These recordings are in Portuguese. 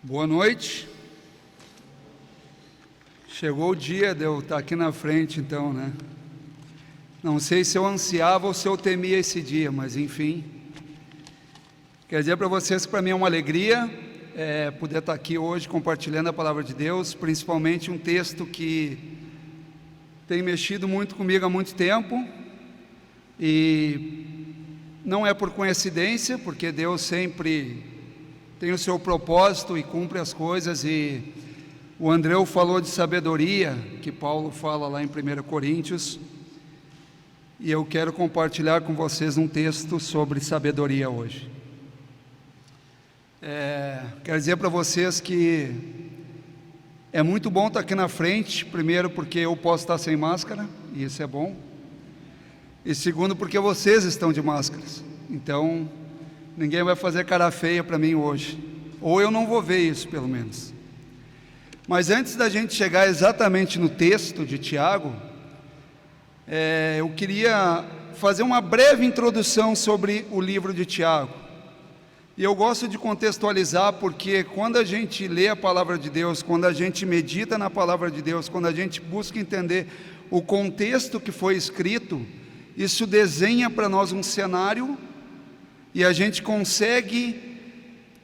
Boa noite. Chegou o dia de eu estar aqui na frente, então, né? Não sei se eu ansiava ou se eu temia esse dia, mas enfim. Quero dizer para vocês que para mim é uma alegria poder estar aqui hoje compartilhando a palavra de Deus, principalmente um texto que tem mexido muito comigo há muito tempo, e não é por coincidência, porque Deus sempre tem o seu propósito e cumpre as coisas. E o Andreu falou de sabedoria, que Paulo fala lá em 1 Coríntios, e eu quero compartilhar com vocês um texto sobre sabedoria hoje. Quero dizer para vocês que é muito bom estar aqui na frente, primeiro porque eu posso estar sem máscara, e isso é bom, e segundo porque vocês estão de máscaras, então ninguém vai fazer cara feia para mim hoje, ou eu não vou ver isso pelo menos. Mas antes da gente chegar exatamente no texto de Tiago, eu queria fazer uma breve introdução sobre o livro de Tiago. E eu gosto de contextualizar, porque quando a gente lê a palavra de Deus, quando a gente medita na palavra de Deus, quando a gente busca entender o contexto que foi escrito, isso desenha para nós um cenário, e a gente consegue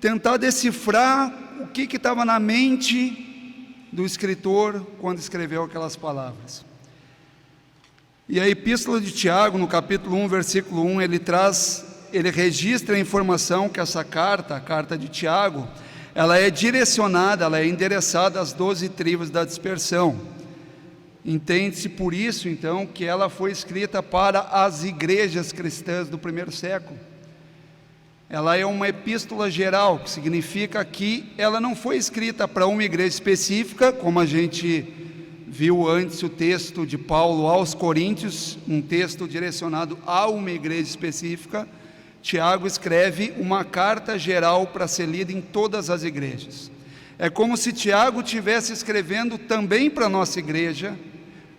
tentar decifrar o que estava na mente do escritor quando escreveu aquelas palavras. E a epístola de Tiago, no capítulo 1, versículo 1, ele registra a informação que essa carta, a carta de Tiago, ela é direcionada, ela é endereçada às 12 tribos da dispersão. Entende-se por isso, então, que ela foi escrita para as igrejas cristãs do primeiro século. Ela é uma epístola geral, que significa que ela não foi escrita para uma igreja específica, como a gente viu antes o texto de Paulo aos Coríntios, um texto direcionado a uma igreja específica. Tiago escreve uma carta geral para ser lida em todas as igrejas. É como se Tiago estivesse escrevendo também para a nossa igreja,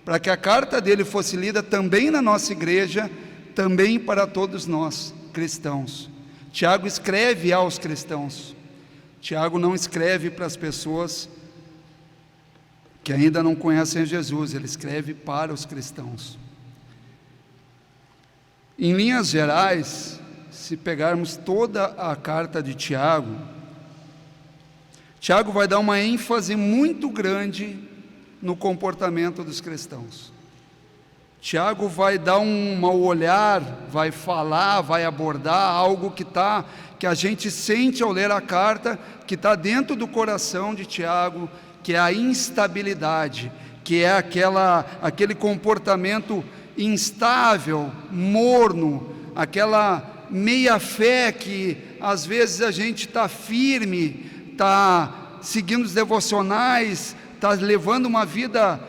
para que a carta dele fosse lida também na nossa igreja, também para todos nós cristãos. Tiago escreve aos cristãos. Tiago não escreve para as pessoas que ainda não conhecem Jesus, ele escreve para os cristãos. Em linhas gerais, se pegarmos toda a carta de Tiago, Tiago vai dar uma ênfase muito grande no comportamento dos cristãos. Tiago vai dar um olhar, vai falar, vai abordar algo que a gente sente ao ler a carta, que está dentro do coração de Tiago, que é a instabilidade, que é aquele comportamento instável, morno, aquela meia fé que às vezes a gente está firme, está seguindo os devocionais, está levando uma vida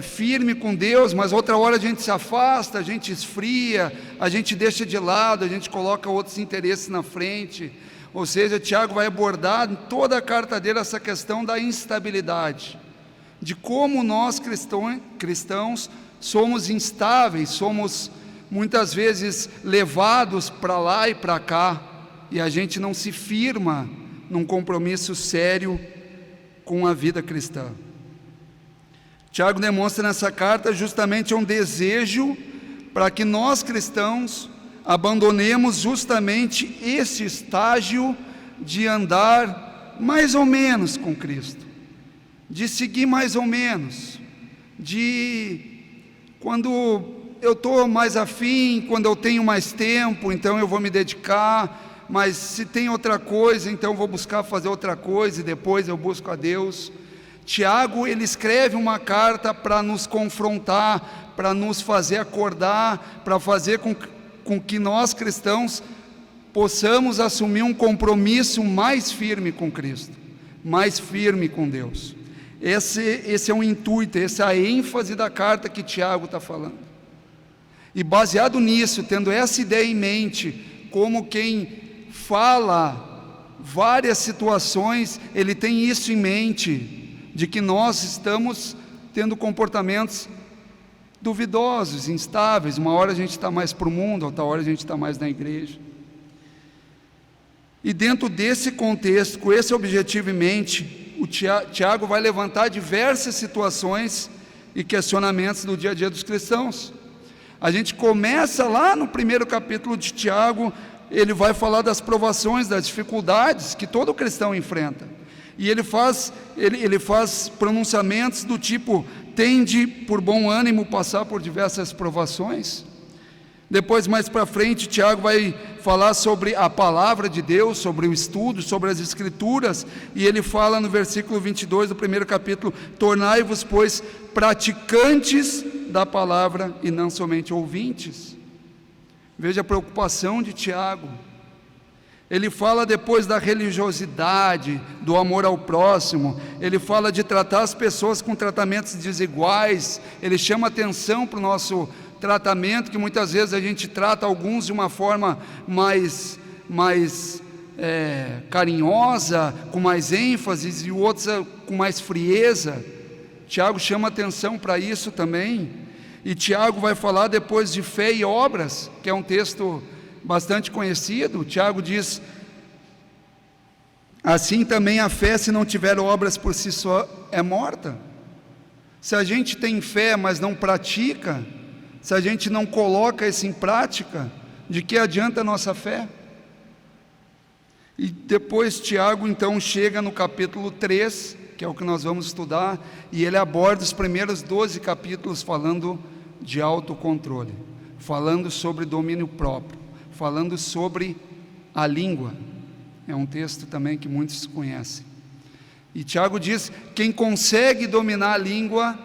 firme com Deus, mas outra hora a gente se afasta, a gente esfria, a gente deixa de lado, a gente coloca outros interesses na frente. Ou seja, Tiago vai abordar em toda a carta dele essa questão da instabilidade, de como nós cristãos somos instáveis, somos muitas vezes levados para lá e para cá, e a gente não se firma num compromisso sério com a vida cristã. Tiago demonstra nessa carta justamente um desejo para que nós cristãos abandonemos justamente esse estágio de andar mais ou menos com Cristo, de seguir mais ou menos, de quando eu estou mais afim, quando eu tenho mais tempo, então eu vou me dedicar, mas se tem outra coisa, então eu vou buscar fazer outra coisa e depois eu busco a Deus. Tiago, ele escreve uma carta para nos confrontar, para nos fazer acordar, para fazer com que nós cristãos possamos assumir um compromisso mais firme com Cristo, mais firme com Deus. Esse é o intuito, essa é a ênfase da carta que Tiago está falando. E baseado nisso, tendo essa ideia em mente, como quem fala várias situações, ele tem isso em mente, de que nós estamos tendo comportamentos duvidosos, instáveis. Uma hora a gente está mais para o mundo, outra hora a gente está mais na igreja. E dentro desse contexto, com esse objetivo em mente, o Tiago vai levantar diversas situações e questionamentos do dia a dia dos cristãos. A gente começa lá no primeiro capítulo de Tiago, ele vai falar das provações, das dificuldades que todo cristão enfrenta. E ele faz pronunciamentos do tipo: tende por bom ânimo passar por diversas provações. Depois, mais para frente, Tiago vai falar sobre a palavra de Deus, sobre o estudo, sobre as escrituras, e ele fala no versículo 22 do primeiro capítulo: tornai-vos, pois, praticantes da palavra e não somente ouvintes. Veja a preocupação de Tiago. Ele fala depois da religiosidade, do amor ao próximo, ele fala de tratar as pessoas com tratamentos desiguais, ele chama atenção para o nosso tratamento, que muitas vezes a gente trata alguns de uma forma mais carinhosa, com mais ênfase, e outros com mais frieza. Tiago chama atenção para isso também. E Tiago vai falar depois de fé e obras, que é um texto bastante conhecido. Tiago diz: assim também a fé, se não tiver obras por si só, é morta. Se a gente tem fé, mas não pratica, se a gente não coloca isso em prática, de que adianta a nossa fé? E depois Tiago então chega no capítulo 3, que é o que nós vamos estudar, e ele aborda os primeiros 12 capítulos falando de autocontrole, falando sobre domínio próprio, falando sobre a língua. É um texto também que muitos conhecem. E Tiago diz: quem consegue dominar a língua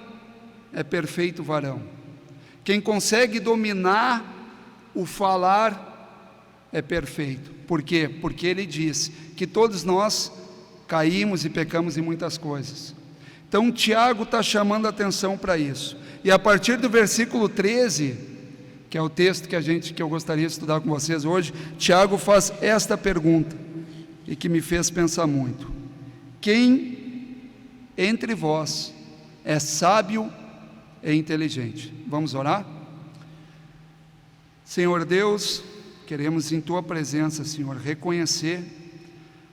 é perfeito varão. Quem consegue dominar o falar é perfeito. Por quê? Porque ele diz que todos nós caímos e pecamos em muitas coisas. Então Tiago está chamando a atenção para isso. E a partir do versículo 13, que é o texto que eu gostaria de estudar com vocês hoje, Tiago faz esta pergunta, e que me fez pensar muito: quem entre vós é sábio e inteligente? Vamos orar? Senhor Deus, queremos em Tua presença, Senhor, reconhecer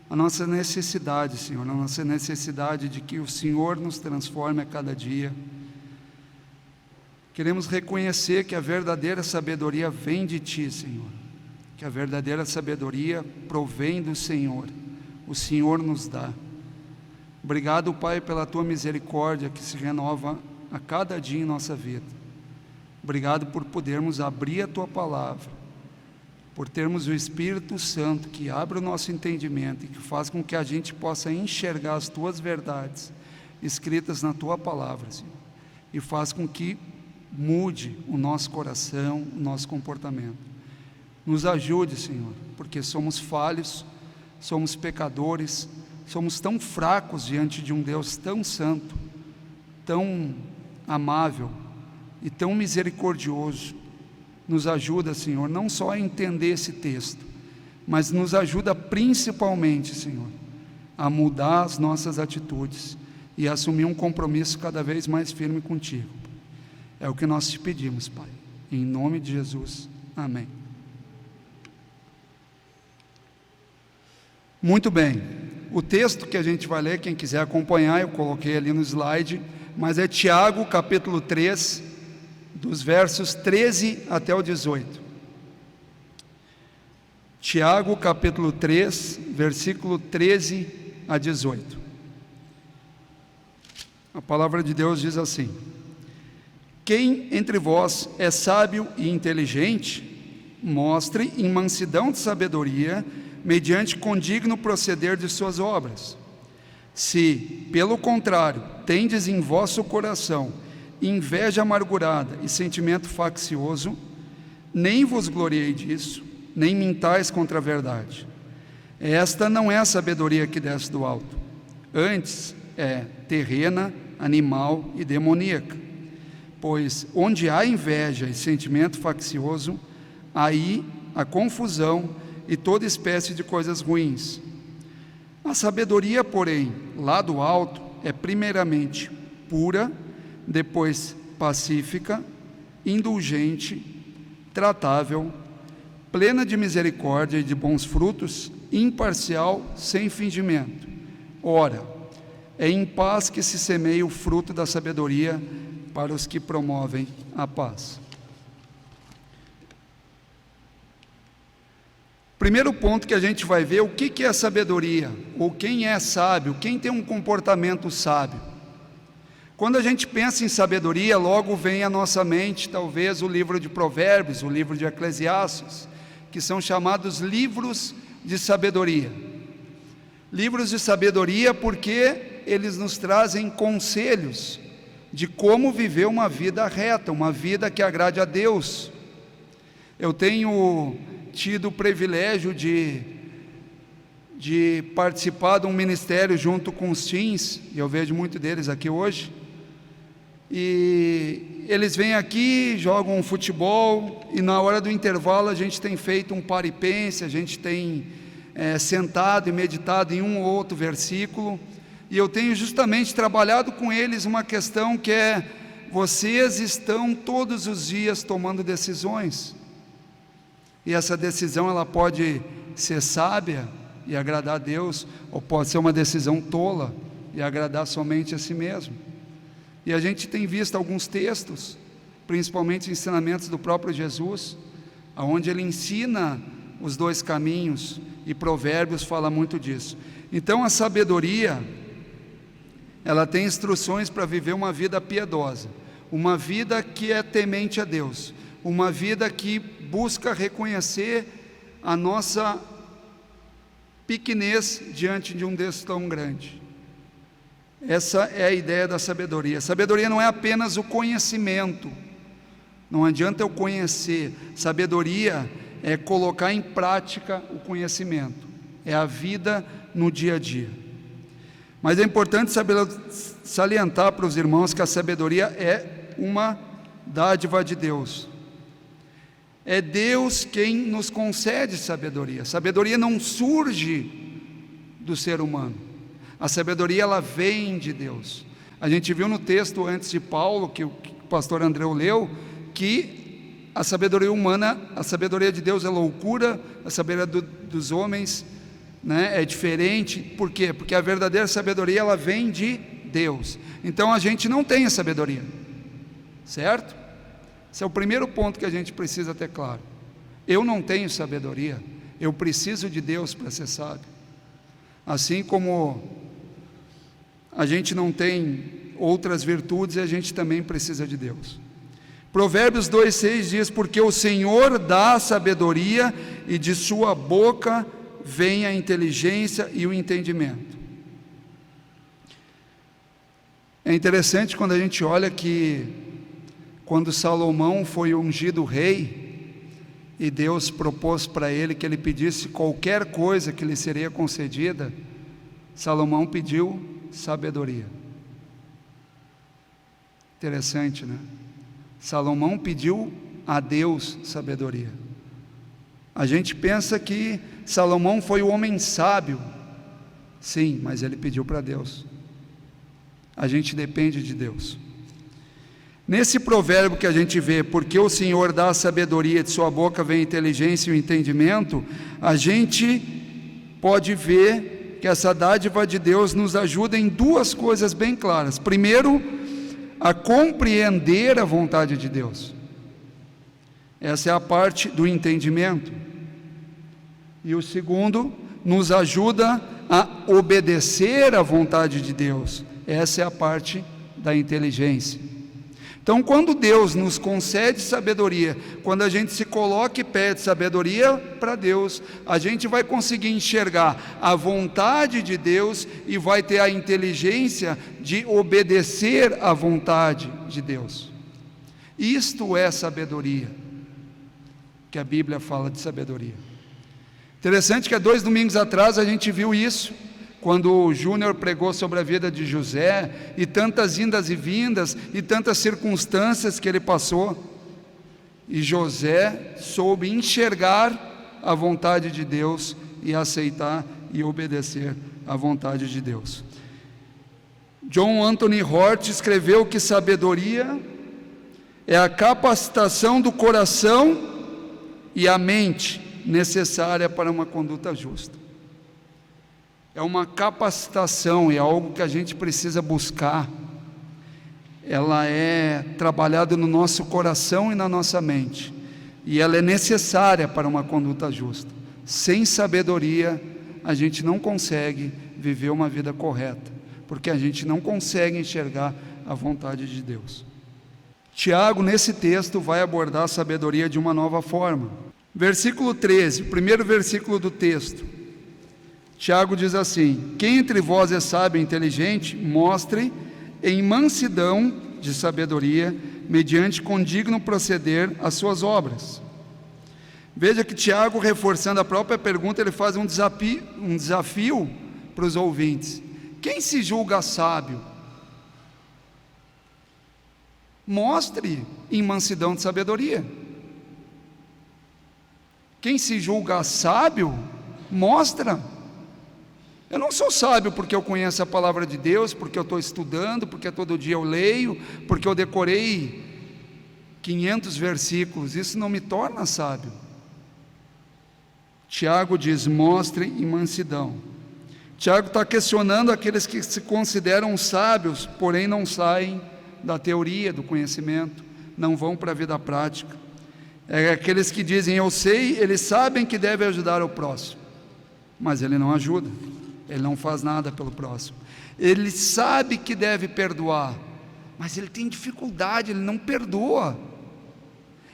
a nossa necessidade, Senhor, a nossa necessidade de que o Senhor nos transforme a cada dia. Queremos reconhecer que a verdadeira sabedoria vem de Ti, Senhor, que a verdadeira sabedoria provém do Senhor, o Senhor nos dá. Obrigado, Pai, pela Tua misericórdia que se renova a cada dia em nossa vida. Obrigado por podermos abrir a Tua palavra, por termos o Espírito Santo que abre o nosso entendimento e que faz com que a gente possa enxergar as Tuas verdades escritas na Tua palavra, Senhor, e faz com que mude o nosso coração, o nosso comportamento. Nos ajude, Senhor, porque somos falhos, somos pecadores, somos tão fracos diante de um Deus tão santo, tão amável e tão misericordioso. Nos ajuda, Senhor, não só a entender esse texto, mas nos ajuda principalmente, Senhor, a mudar as nossas atitudes e a assumir um compromisso cada vez mais firme contigo. É o que nós te pedimos, Pai, em nome de Jesus, amém. Muito bem, o texto que a gente vai ler, quem quiser acompanhar, eu coloquei ali no slide, mas é Tiago, capítulo 3, dos versos 13 até o 18. Tiago, capítulo 3, versículo 13 a 18. A palavra de Deus diz assim: quem entre vós é sábio e inteligente, mostre em mansidão de sabedoria, mediante condigno proceder de suas obras. Se, pelo contrário, tendes em vosso coração inveja amargurada e sentimento faccioso, nem vos gloriei disso, nem mintais contra a verdade. Esta não é a sabedoria que desce do alto, antes é terrena, animal e demoníaca. Pois onde há inveja e sentimento faccioso, aí há confusão e toda espécie de coisas ruins. A sabedoria, porém, lá do alto, é primeiramente pura, depois pacífica, indulgente, tratável, plena de misericórdia e de bons frutos, imparcial, sem fingimento. Ora, é em paz que se semeia o fruto da sabedoria para os que promovem a paz. Primeiro ponto que a gente vai ver, o que é sabedoria, ou quem é sábio, quem tem um comportamento sábio. Quando a gente pensa em sabedoria, logo vem à nossa mente, talvez, o livro de Provérbios, o livro de Eclesiastes, que são chamados livros de sabedoria. Livros de sabedoria porque eles nos trazem conselhos de como viver uma vida reta, uma vida que agrade a Deus. Eu tenho tido o privilégio de participar de um ministério junto com os teens, e eu vejo muito deles aqui hoje, e eles vêm aqui, jogam futebol, e na hora do intervalo a gente tem feito um paripense, a gente tem sentado e meditado em um ou outro versículo, e eu tenho justamente trabalhado com eles uma questão que é: vocês estão todos os dias tomando decisões, e essa decisão ela pode ser sábia e agradar a Deus, ou pode ser uma decisão tola e agradar somente a si mesmo. E a gente tem visto alguns textos, principalmente ensinamentos do próprio Jesus, onde ele ensina os dois caminhos, e Provérbios fala muito disso. Então a sabedoria, ela tem instruções para viver uma vida piedosa, uma vida que é temente a Deus, uma vida que busca reconhecer a nossa pequenez diante de um Deus tão grande. Essa é a ideia da sabedoria. Sabedoria não é apenas o conhecimento, não adianta eu conhecer. Sabedoria é colocar em prática o conhecimento, é a vida no dia a dia. Mas é importante salientar para os irmãos que a sabedoria é uma dádiva de Deus. É Deus quem nos concede sabedoria. Sabedoria não surge do ser humano. A sabedoria ela vem de Deus. A gente viu no texto antes de Paulo, que o pastor Andreu leu, que a sabedoria humana, a sabedoria de Deus é loucura, a sabedoria dos homens, né, é diferente. Por quê? Porque a verdadeira sabedoria ela vem de Deus. Então a gente não tem a sabedoria, certo? Esse é o primeiro ponto que a gente precisa ter claro. Eu não tenho sabedoria, eu preciso de Deus para ser sábio. Assim como a gente não tem outras virtudes, a gente também precisa de Deus. Provérbios 2,6 diz: porque o Senhor dá a sabedoria, e de sua boca vem a inteligência e o entendimento. É interessante quando a gente olha que quando Salomão foi ungido rei, e Deus propôs para ele que ele pedisse qualquer coisa que lhe seria concedida, Salomão pediu sabedoria. Interessante, né? Salomão pediu a Deus sabedoria. A gente pensa que Salomão foi o homem sábio, sim, mas ele pediu para Deus. A gente depende de Deus. Nesse provérbio que a gente vê, porque o Senhor dá a sabedoria, de sua boca vem a inteligência e o entendimento, a gente pode ver que essa dádiva de Deus nos ajuda em duas coisas bem claras. Primeiro, a compreender a vontade de Deus. Essa é a parte do entendimento. E o segundo, nos ajuda a obedecer à vontade de Deus. Essa é a parte da inteligência. Então, quando Deus nos concede sabedoria, quando a gente se coloca e pede sabedoria para Deus, a gente vai conseguir enxergar a vontade de Deus e vai ter a inteligência de obedecer à vontade de Deus. Isto é sabedoria, que a Bíblia fala de sabedoria. Interessante que há 2 domingos atrás a gente viu isso, quando o Júnior pregou sobre a vida de José, e tantas indas e vindas, e tantas circunstâncias que ele passou, e José soube enxergar a vontade de Deus, e aceitar e obedecer à vontade de Deus. John Anthony Hort escreveu que sabedoria é a capacitação do coração e a mente necessária para uma conduta justa. é uma capacitação, é algo que a gente precisa buscar. Ela é trabalhada no nosso coração e na nossa mente, e ela é necessária para uma conduta justa. Sem sabedoria, a gente não consegue viver uma vida correta, porque a gente não consegue enxergar a vontade de Deus. Tiago, nesse texto, vai abordar a sabedoria de uma nova forma. Versículo 13, o primeiro versículo do texto. Tiago diz assim: quem entre vós é sábio e inteligente, mostre em mansidão de sabedoria, mediante condigno proceder as suas obras. Veja que Tiago, reforçando a própria pergunta, ele faz um desafio para os ouvintes. Quem se julga sábio? Mostre em mansidão de sabedoria. Quem se julga sábio, mostra. Eu não sou sábio porque eu conheço a palavra de Deus, porque eu estou estudando, porque todo dia eu leio, porque eu decorei 500 versículos. Isso não me torna sábio. Tiago diz: mostre em mansidão. Tiago está questionando aqueles que se consideram sábios, porém não saem da teoria, do conhecimento, não vão para a vida prática. É aqueles que dizem: eu sei, eles sabem que devem ajudar o próximo, mas ele não ajuda, ele não faz nada pelo próximo. Ele sabe que deve perdoar, mas ele tem dificuldade, ele não perdoa.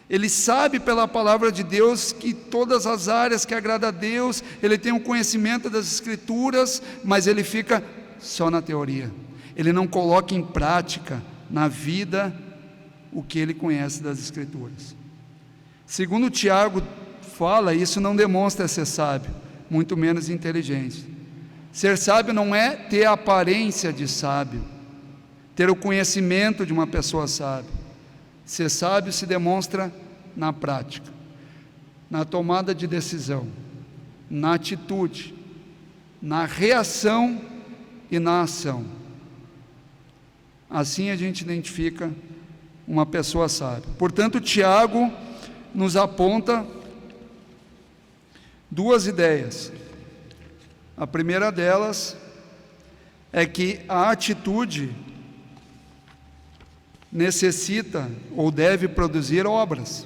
Ele sabe pela palavra de Deus que todas as áreas que agrada a Deus, ele tem um conhecimento das Escrituras, mas ele fica só na teoria, ele não coloca em prática na vida o que ele conhece das Escrituras. Segundo Tiago fala, isso não demonstra ser sábio, muito menos inteligente. Ser sábio não é ter a aparência de sábio, ter o conhecimento de uma pessoa sábia. Ser sábio se demonstra na prática, na tomada de decisão, na atitude, na reação e na ação. Assim a gente identifica uma pessoa sábia. Portanto, Tiago nos aponta duas ideias. A primeira delas é que a atitude necessita ou deve produzir obras.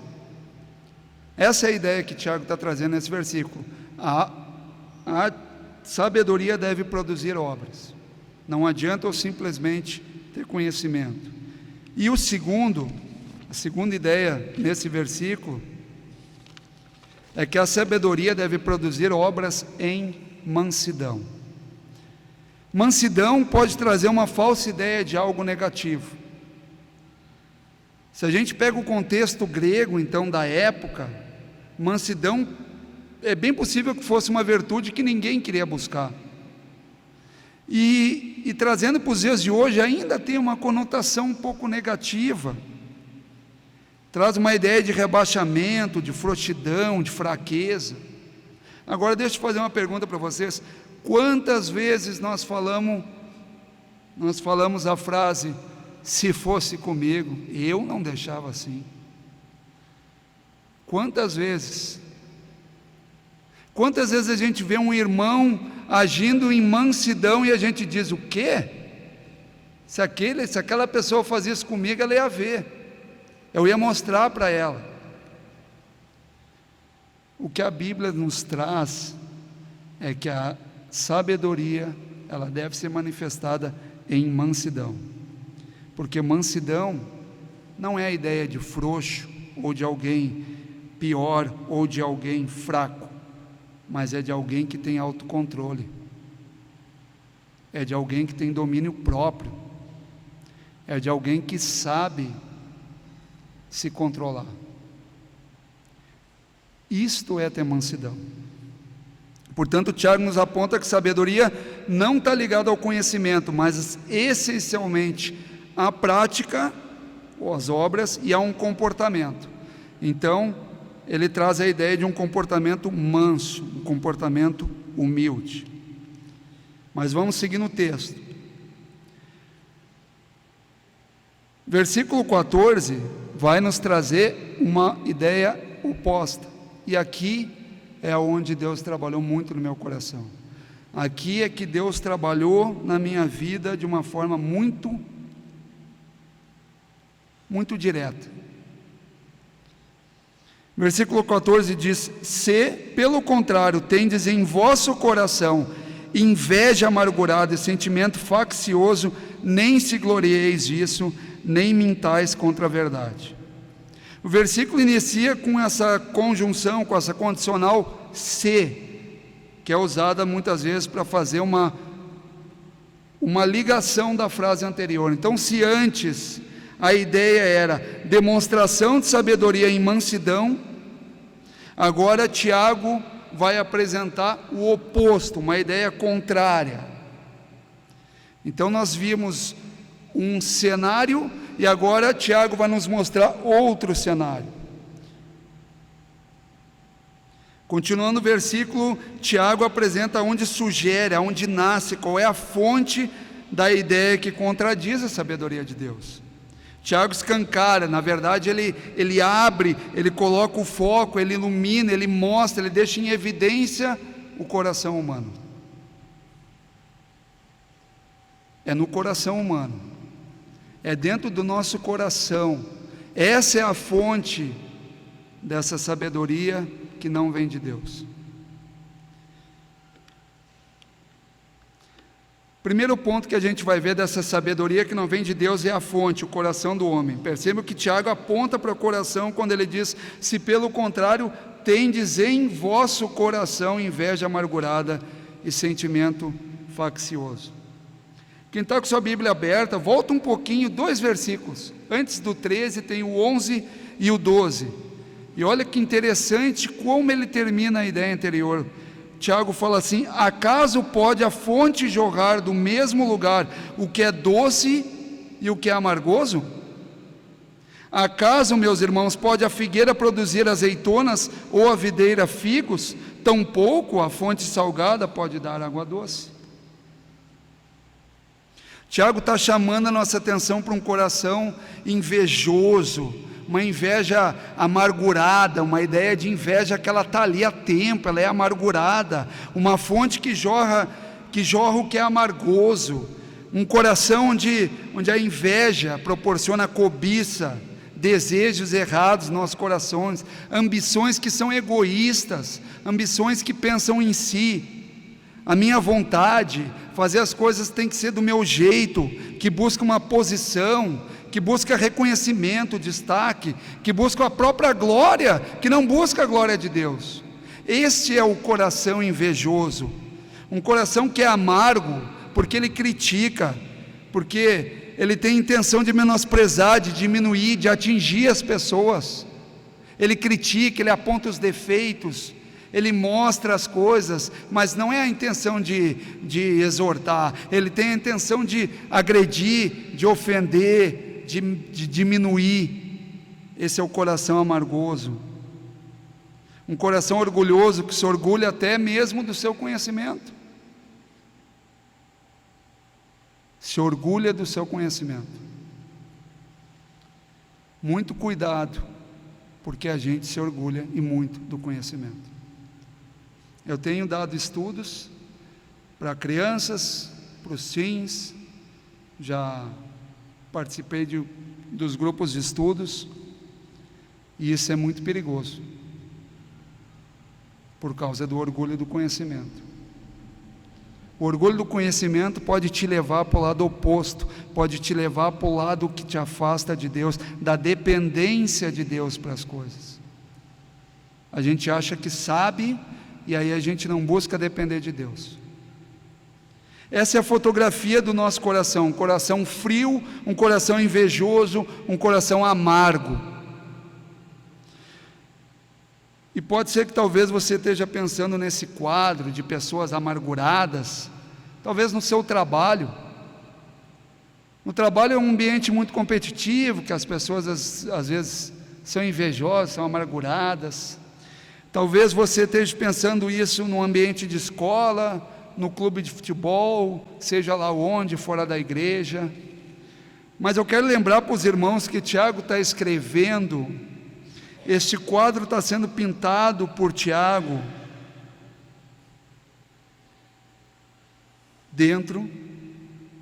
Essa é a ideia que Tiago está trazendo nesse versículo. A sabedoria deve produzir obras. Não adianta eu simplesmente ter conhecimento. E a segunda ideia nesse versículo é que a sabedoria deve produzir obras em mansidão. Mansidão pode trazer uma falsa ideia de algo negativo. Se a gente pega o contexto grego, então, da época, mansidão é bem possível que fosse uma virtude que ninguém queria buscar. E trazendo para os dias de hoje, ainda tem uma conotação um pouco negativa. Traz uma ideia de rebaixamento, de frouxidão, de fraqueza. Agora deixa eu fazer uma pergunta para vocês. Quantas vezes nós falamos a frase: se fosse comigo, eu não deixava assim? Quantas vezes? Quantas vezes a gente vê um irmão agindo em mansidão e a gente diz: o quê? Se aquela pessoa fazia isso comigo, ela ia ver, eu ia mostrar para ela. O que a Bíblia nos traz é que a sabedoria, ela deve ser manifestada em mansidão, porque mansidão não é a ideia de frouxo, ou de alguém pior, ou de alguém fraco, mas é de alguém que tem autocontrole, é de alguém que tem domínio próprio, é de alguém que sabe se controlar. Isto é ter mansidão. Portanto, Tiago nos aponta que sabedoria não está ligada ao conhecimento, mas essencialmente à prática, ou às obras, e a um comportamento. Então, ele traz a ideia de um comportamento manso, um comportamento humilde. Mas vamos seguir no texto. Versículo 14 vai nos trazer uma ideia oposta. E aqui é onde Deus trabalhou muito no meu coração. Aqui é que Deus trabalhou na minha vida de uma forma muito direta. Versículo 14 diz: se, pelo contrário, tendes em vosso coração inveja amargurada e sentimento faccioso, nem se glorieis disso, nem mintais contra a verdade. O versículo inicia com essa conjunção, com essa condicional se, que é usada muitas vezes para fazer uma ligação da frase anterior. Então, se antes a ideia era demonstração de sabedoria em mansidão, agora Tiago vai apresentar o oposto, uma ideia contrária. Então nós vimos um cenário e agora Tiago vai nos mostrar outro cenário. Continuando o versículo, Tiago apresenta onde sugere, aonde nasce, qual é a fonte da ideia que contradiz a sabedoria de Deus. Tiago escancara, na verdade ele abre, ele coloca o foco, ele ilumina, ele mostra, ele deixa em evidência o coração humano. É no coração humano, é dentro do nosso coração. Essa é a fonte dessa sabedoria que não vem de Deus. Primeiro ponto que a gente vai ver dessa sabedoria que não vem de Deus é a fonte, o coração do homem. Perceba que Tiago aponta para o coração quando ele diz: se pelo contrário tendes em vosso coração inveja amargurada e sentimento faccioso. Quem está com sua Bíblia aberta, volta um pouquinho, 2 versículos, antes do 13 tem o 11 e o 12, e olha que interessante como ele termina a ideia anterior. Tiago fala assim: acaso pode a fonte jorrar do mesmo lugar o que é doce e o que é amargoso? Acaso, meus irmãos, pode a figueira produzir azeitonas ou a videira figos? Tampouco a fonte salgada pode dar água doce. Tiago está chamando a nossa atenção para um coração invejoso, uma inveja amargurada, uma ideia de inveja que ela está ali há tempo, ela é amargurada, uma fonte que jorra o que é amargoso, um coração onde a inveja proporciona cobiça, desejos errados nos nossos corações, ambições que são egoístas, ambições que pensam em si. A minha vontade, fazer as coisas tem que ser do meu jeito, que busca uma posição, que busca reconhecimento, destaque, que busca a própria glória, que não busca a glória de Deus. Este é o coração invejoso, um coração que é amargo, porque ele critica, porque ele tem intenção de menosprezar, de diminuir, de atingir as pessoas. Ele critica, ele aponta os defeitos, ele mostra as coisas, mas não é a intenção de exortar, ele tem a intenção de agredir, de ofender, de diminuir. Esse é o coração amargoso, um coração orgulhoso que se orgulha até mesmo do seu conhecimento, se orgulha do seu conhecimento. Muito cuidado, porque a gente se orgulha e muito do conhecimento. Eu tenho dado estudos para crianças, para os teens, já participei dos grupos de estudos, e isso é muito perigoso, por causa do orgulho do conhecimento. O orgulho do conhecimento pode te levar para o lado oposto, pode te levar para o lado que te afasta de Deus, da dependência de Deus para as coisas. A gente acha que sabe, e aí a gente não busca depender de Deus. Essa é a fotografia do nosso coração, um coração frio, um coração invejoso, um coração amargo. E pode ser que talvez você esteja pensando nesse quadro de pessoas amarguradas, talvez no seu trabalho. No trabalho é um ambiente muito competitivo, que as pessoas às vezes são invejosas, são amarguradas. Talvez você esteja pensando isso no ambiente de escola, no clube de futebol, seja lá onde, fora da igreja. Mas eu quero lembrar para os irmãos que Tiago está escrevendo, este quadro está sendo pintado por Tiago dentro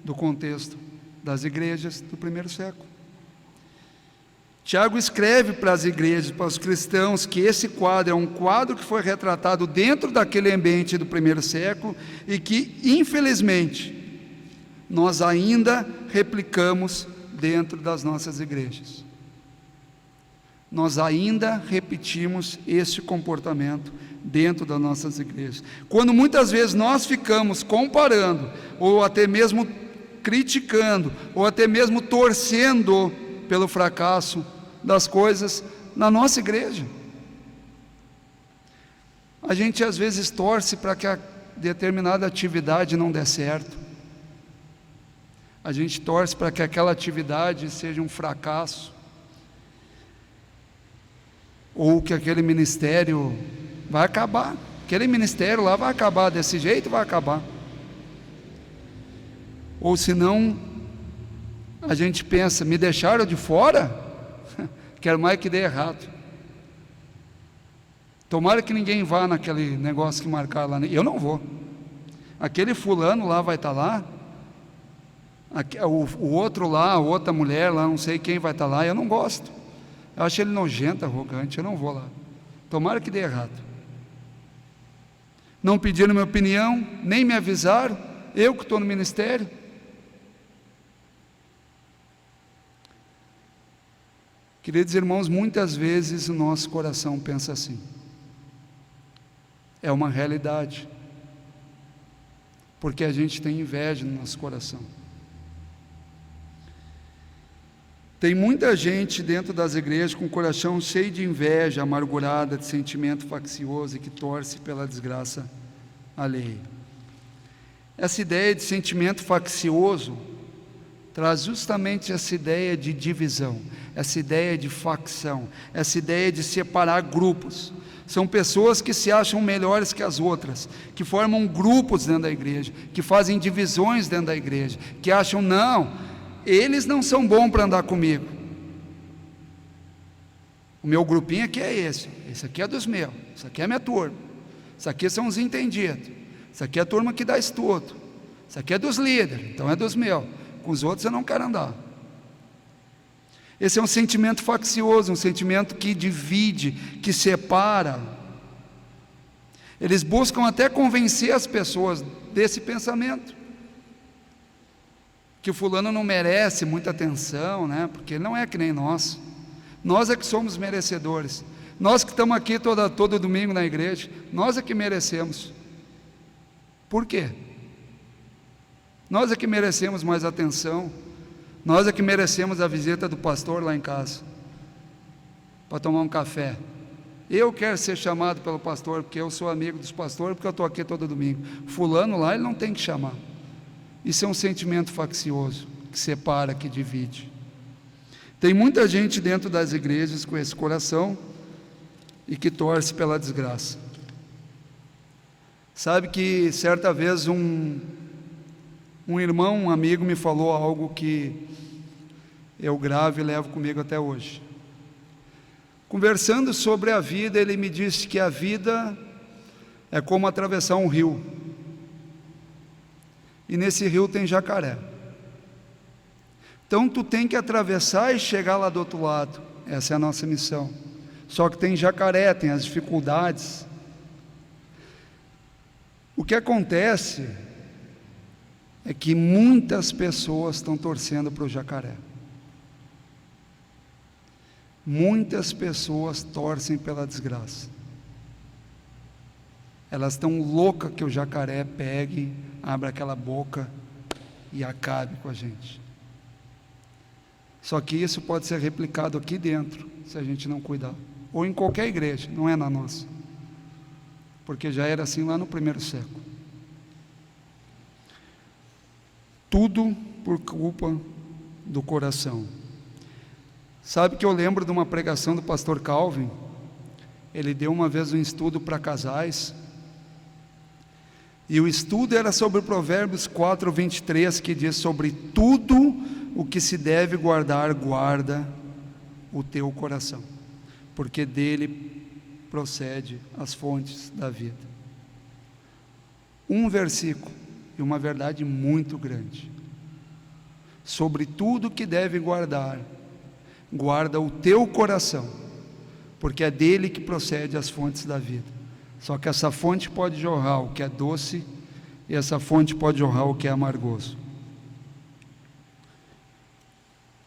do contexto das igrejas do primeiro século. Tiago escreve para as igrejas, para os cristãos, que esse quadro é um quadro que foi retratado dentro daquele ambiente do primeiro século e que, infelizmente, nós ainda replicamos dentro das nossas igrejas. Nós ainda repetimos esse comportamento dentro das nossas igrejas. Quando muitas vezes nós ficamos comparando, ou até mesmo criticando, ou até mesmo torcendo pelo fracasso das coisas na nossa igreja. A gente às vezes torce para que a determinada atividade não dê certo. A gente torce para que aquela atividade seja um fracasso, ou que aquele ministério vai acabar. Aquele ministério lá vai acabar desse jeito, vai acabar. Ou senão a gente pensa, me deixaram de fora? Quero mais que dê errado. Tomara que ninguém vá naquele negócio que marcaram lá. Eu não vou. Aquele fulano lá vai estar lá. O outro lá, a outra mulher lá, não sei quem vai estar lá. Eu não gosto. Eu acho ele nojento, arrogante. Eu não vou lá. Tomara que dê errado. Não pediram minha opinião, nem me avisaram. Eu que estou no ministério. Queridos irmãos, muitas vezes o nosso coração pensa assim. É uma realidade. Porque a gente tem inveja no nosso coração. Tem muita gente dentro das igrejas com o coração cheio de inveja, amargurada, de sentimento faccioso e que torce pela desgraça alheia. Essa ideia de sentimento faccioso traz justamente essa ideia de divisão, essa ideia de facção, essa ideia de separar grupos. São pessoas que se acham melhores que as outras, que formam grupos dentro da igreja, que fazem divisões dentro da igreja, que acham, não, eles não são bons para andar comigo. O meu grupinho aqui é esse aqui é dos meus, isso aqui é a minha turma, isso aqui são os entendidos, isso aqui é a turma que dá estudo, isso aqui é dos líderes, então é dos meus. Com os outros eu não quero andar. Esse é um sentimento faccioso, um sentimento que divide, que separa. Eles buscam até convencer as pessoas desse pensamento, que o fulano não merece muita atenção, né? Porque ele não é que nem nós. Nós é que somos merecedores. Nós que estamos aqui todo domingo na igreja, nós é que merecemos. Por quê? Nós é que merecemos mais atenção, nós é que merecemos a visita do pastor lá em casa, para tomar um café. Eu quero ser chamado pelo pastor, porque eu sou amigo dos pastores, porque eu estou aqui todo domingo. Fulano lá, ele não tem que chamar. Isso é um sentimento faccioso, que separa, que divide. Tem muita gente dentro das igrejas com esse coração, e que torce pela desgraça. Sabe que certa vez um irmão, um amigo me falou algo que eu gravo e levo comigo até hoje. Conversando sobre a vida, ele me disse que a vida é como atravessar um rio. E nesse rio tem jacaré. Então tu tem que atravessar e chegar lá do outro lado. Essa é a nossa missão. Só que tem jacaré, tem as dificuldades. O que acontece é que muitas pessoas estão torcendo para o jacaré. Muitas pessoas torcem pela desgraça. Elas estão loucas que o jacaré pegue, abra aquela boca e acabe com a gente. Só que isso pode ser replicado aqui dentro, se a gente não cuidar. Ou em qualquer igreja, não é na nossa. Porque já era assim lá no primeiro século. Tudo por culpa do coração. Sabe que eu lembro de uma pregação do pastor Calvin. Ele deu uma vez um estudo para casais. E o estudo era sobre Provérbios 4:23, que diz: sobre tudo o que se deve guardar, guarda o teu coração, porque dele procede as fontes da vida. Um versículo e uma verdade muito grande. Sobre tudo que deve guardar, guarda o teu coração, porque é dele que procede as fontes da vida. Só que essa fonte pode jorrar o que é doce, e essa fonte pode jorrar o que é amargoso.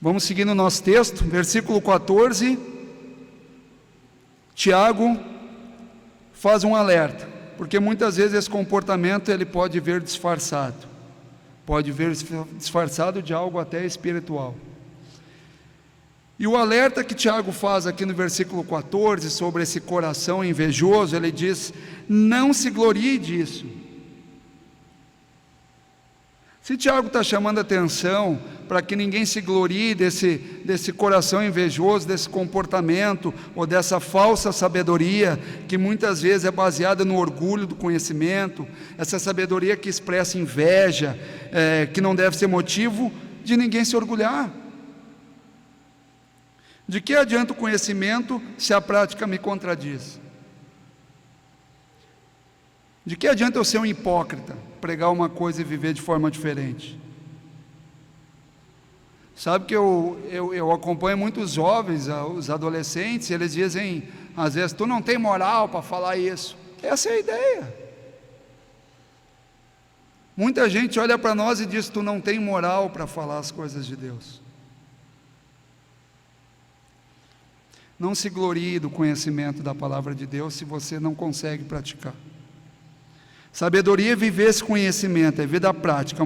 Vamos seguir no nosso texto, versículo 14. Tiago faz um alerta, porque muitas vezes esse comportamento ele pode vir disfarçado, de algo até espiritual. E o alerta que Tiago faz aqui no versículo 14, sobre esse coração invejoso, ele diz: não se glorie disso. Se Tiago está chamando a atenção para que ninguém se glorie desse coração invejoso, desse comportamento, ou dessa falsa sabedoria, que muitas vezes é baseada no orgulho do conhecimento, essa sabedoria que expressa inveja, que não deve ser motivo de ninguém se orgulhar. De que adianta o conhecimento se a prática me contradiz? De que adianta eu ser um hipócrita, pregar uma coisa e viver de forma diferente? Sabe que eu acompanho muitos jovens, os adolescentes, e eles dizem, às vezes, tu não tem moral para falar isso. Essa é a ideia. Muita gente olha para nós e diz, tu não tem moral para falar as coisas de Deus. Não se glorie do conhecimento da palavra de Deus se você não consegue praticar. Sabedoria é viver esse conhecimento, é vida prática,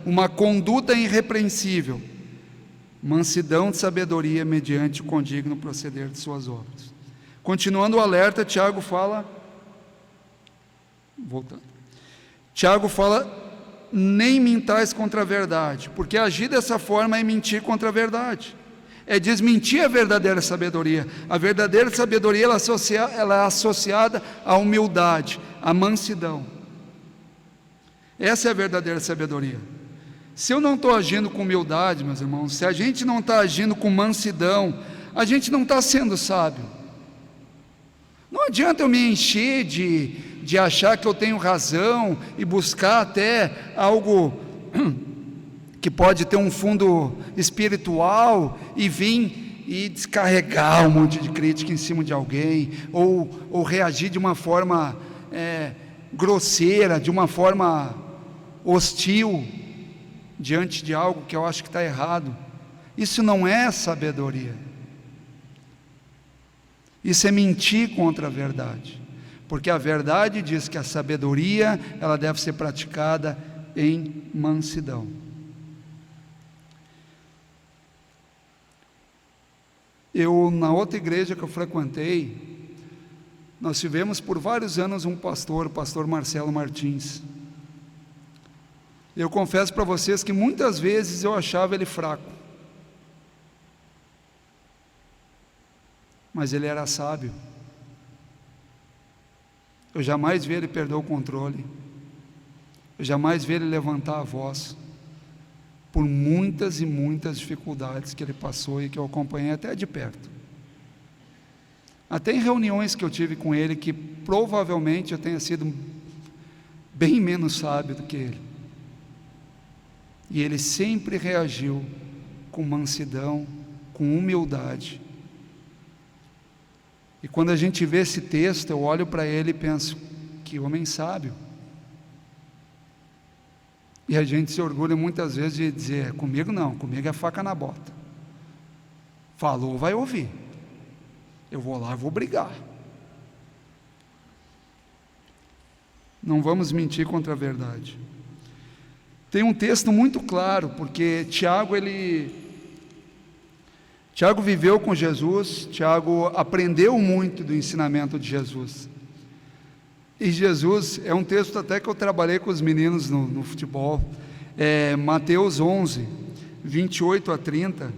uma conduta irrepreensível. Mansidão de sabedoria mediante o condigno proceder de suas obras. Continuando o alerta, Tiago fala, nem mintais contra a verdade, porque agir dessa forma é mentir contra a verdade, é desmentir a verdadeira sabedoria. A verdadeira sabedoria ela é associada à humildade, à mansidão. Essa é a verdadeira sabedoria. Se eu não estou agindo com humildade, meus irmãos, se a gente não está agindo com mansidão, a gente não está sendo sábio. Não adianta eu me encher de achar que eu tenho razão e buscar até algo que pode ter um fundo espiritual e vir e descarregar um monte de crítica em cima de alguém, ou reagir de uma forma grosseira, de uma forma hostil diante de algo que eu acho que está errado. Isso não é sabedoria. Isso é mentir contra a verdade, porque a verdade diz que a sabedoria ela deve ser praticada em mansidão. Na outra igreja que eu frequentei, nós tivemos por vários anos um pastor, o pastor Marcelo Martins. Eu confesso para vocês que muitas vezes eu achava ele fraco, mas ele era sábio. Eu jamais vi ele perder o controle, eu jamais vi ele levantar a voz, por muitas e muitas dificuldades que ele passou e que eu acompanhei até de perto. Até em reuniões que eu tive com ele, que provavelmente eu tenha sido bem menos sábio do que ele. E ele sempre reagiu com mansidão, com humildade. E quando a gente vê esse texto, eu olho para ele e penso, que homem sábio. E a gente se orgulha muitas vezes de dizer, comigo não, comigo é faca na bota. Falou, vai ouvir. Eu vou lá e vou brigar. Não vamos mentir contra a verdade. Tem um texto muito claro, porque Tiago viveu com Jesus, Tiago aprendeu muito do ensinamento de Jesus. E Jesus, é um texto até que eu trabalhei com os meninos no futebol, Mateus 11, 28 a 30,